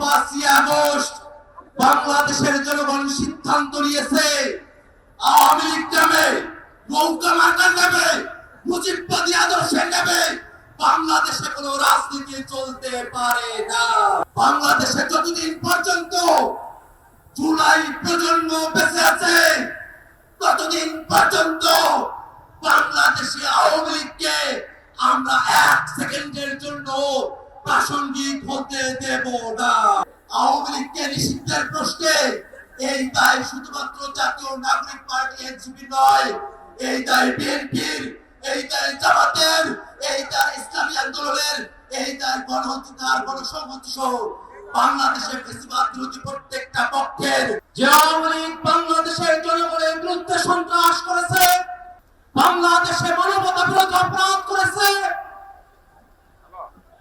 5ই August বাংলাদেশের জনগণ সিদ্ধান্ত নিয়েছে আওয়ামী লীগ নামে, নৌকা মার্কা নামে, মুজিববাদী আদর্শে নামে বাংলাদেশে কোনো রাজনীতি চলতে পারে না। বাংলাদেশে যতদিন পর্যন্ত জুলাই প্রজন্ম বেঁচে আছে ততদিন পর্যন্ত বাংলাদেশে আওয়ামী লীগকে আমরা 1 সেকেন্ডের জন্য প্রাসঙ্গিক হতে দেব না। আওয়ামী লীগকে নিষিদ্ধের প্রশ্নে এই দায় শুধুমাত্র জাতীয় নাগরিক পার্টি এনসিপি নয়, এই দায় বিএনপির, এই দায় জামাতের, এই দায় ইসলামী আন্দোলনের, এই দায় গণঅধিকার গণসংহতি সহ বাংলাদেশের ফ্যাসিবাদ বিরোধী প্রত্যেকটা পক্ষের। যে আওয়ামী লীগ বাংলাদেশের জনগণের বিরুদ্ধে সন্ত্রাস করেছে, বাংলাদেশে মানবতা বিরোধী অপরাধ করেছে,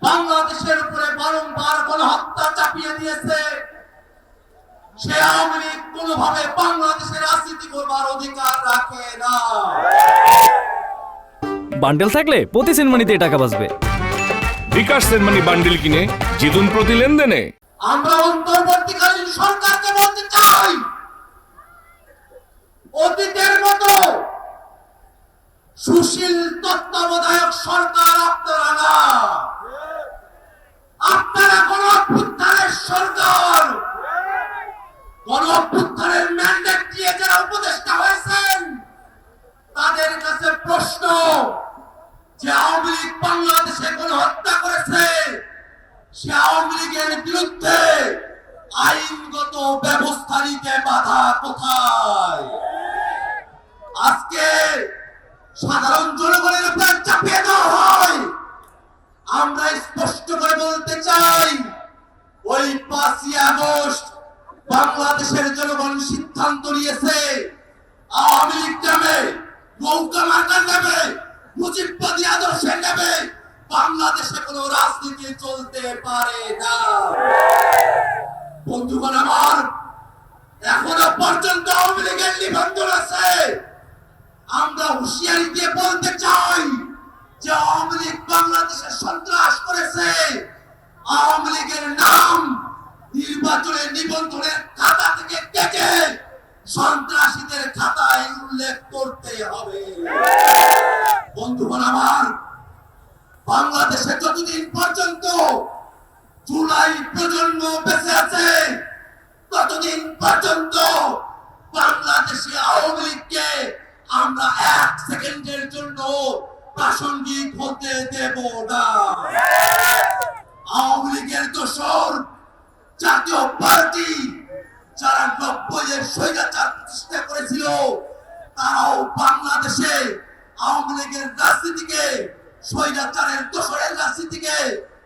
বাংলাদেশের উপরে বারংবার গণহত্যা চাপিয়ে দিয়েছে, সে আওয়ামী লীগ কোনোভাবে বাংলাদেশের রাজনীতি করবার অধিকার রাখে না। বান্ডেল থাকলে প্রতি সেনমানিতে টাকা বাঁচবে। বিকাশ সেনমানি বান্ডেল কিনে জিতুন প্রতি লেনদেনে। আমরা অন্তর্বর্তীকালীন সরকারকে বলতে চাই, অতীতের মতো সুশীল তত্ত্বাবধায়ক সরকার আপনারা না, আপনারা গণঅভ্যুত্থানের সরকার। গণঅভ্যুত্থানের ম্যান্ডেট দিয়ে যারা উপদেষ্টা হয়েছেন তাদের কাছে প্রশ্ন, যে আওয়ামী লীগ বাংলাদেশে গণহত্যা করেছে সে আওয়ামী লীগের বিরুদ্ধে আইনগত ব্যবস্থা নিতে বাধা কোথায়? আজকে সাধারণ জনগণের উপর চাপিয়ে দেওয়া হয়। আমরা স্পষ্ট করে বলতে চাই, ওই 5ই আগস্ট বাংলাদেশের জনগণ সিদ্ধান্ত নিয়েছে আওয়ামী লীগ নামে, নৌকা মার্কা নামে, মুজিববাদী আদর্শে নামে বাংলাদেশে কোনো রাজনীতি চলতে পারে না। বন্ধুগণ আমার, এখনো পর্যন্ত আওয়ামী লীগের নিবন্ধন আছে। আমরা হুঁশিয়ারি দিয়ে বলতে চাই যে আওয়ামী লীগ বাংলাদেশে সন্ত্রাস করেছে, আওয়ামী লীগের নাম নির্বাচনের নিবন্ধনের খাতা থেকে কেটে সন্ত্রাসীদের খাতায় উল্লেখ করতে হবে। বন্ধুগণ আমার, বাংলাদেশে যতদিন পর্যন্ত জুলাই প্রজন্ম বেঁচে আছে ততদিন পর্যন্ত বাংলাদেশে আওয়ামী লীগকে আমরা 1 সেকেন্ডের জন্য প্রাসঙ্গিক হতে দেব না। আওয়ামী লীগের দোসর জাতীয় পার্টি যারা 90-এর স্বৈরাচার প্রতিষ্ঠা করেছিল, তারাও বাংলাদেশে আওয়ামী লীগের রাজনীতিকে, স্বৈরাচারের দোসরের রাজনীতিকে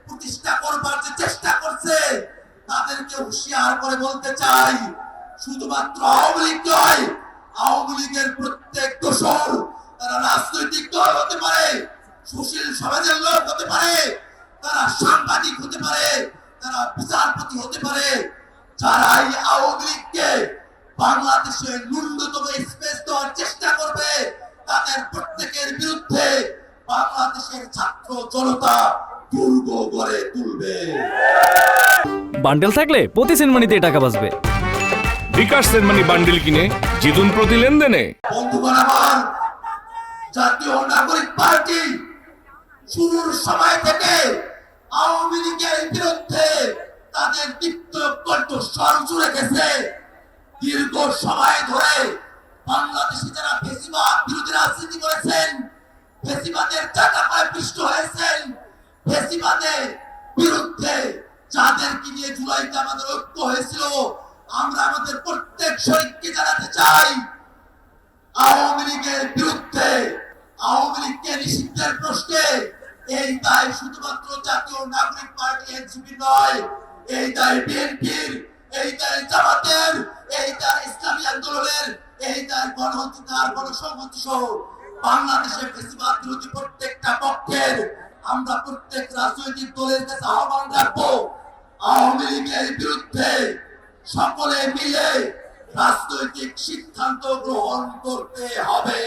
প্রতিষ্ঠা করবার যে চেষ্টা করছে, তাদেরকে হুঁশিয়ার করে বলতে চাই, শুধুমাত্র আওয়ামী লীগ নয়, আওয়ামী লীগের প্রত্যেক দোসর তারা রাজনৈতিক দল হতে পারে, সুশীল সমাজের লোক হতে পারে, তারা সাংবাদিক হতে পারে, তারা বিচারপতি হতে পারে, যারাই আওয়ামী লীগকে বাংলাদেশে ন্যূনতম স্পেস দেওয়ার চেষ্টা করবে তাদের প্রত্যেকের বিরুদ্ধে বাংলাদেশের ছাত্র জনতা দুর্গ গড়ে তুলবে। বান্ডেল থাকলে প্রতি সেনমানিতে টাকা বাঁচবে। বিকাশ সেনমানি বান্ডেল কিনে জিতুন প্রতি লেনদেনে। বন্ধুগণ আমার, জাতীয় নাগরিক পার্টি শুরুর সময় থেকে আওয়ামী লীগের বিরুদ্ধে তাদের দীপ্ত কণ্ঠস্বর জুড়ে গেছে। দীর্ঘ সময় ধরে বাংলাদেশে যারা ফ্যাসিবাদ বিরোধী রাজনীতি করেছেন, ফ্যাসিবাদের চাকাপায় পিষ্ট হয়েছেন, ফ্যাসিবাদের বিরুদ্ধে যাদেরকে নিয়ে জুলাইতে আমাদের ঐক্য হয়েছিল, আমরা আমাদের প্রত্যেক শরীরকে জানাতে চাই, আওয়ামী লীগের বিরুদ্ধে, আওয়ামী লীগকে নিষিদ্ধের প্রশ্নে এই দায় শুধুমাত্র জাতীয় নাগরিক পার্টি এনসিপি নয়, এই দায় বিএনপির, এই দায় জামাতের, এই দায় ইসলামী আন্দোলনের, এই দায় গণঅধিকার গণসংহতি সহ বাংলাদেশের ফ্যাসিবাদ বিরোধী প্রত্যেকটা পক্ষের। আমরা প্রত্যেক রাজনৈতিক দলের কাছে আহ্বান রাখবো, আওয়ামী লীগের বিরুদ্ধে সকলে মিলে রাজনৈতিক সিদ্ধান্ত গ্রহণ করতে হবে।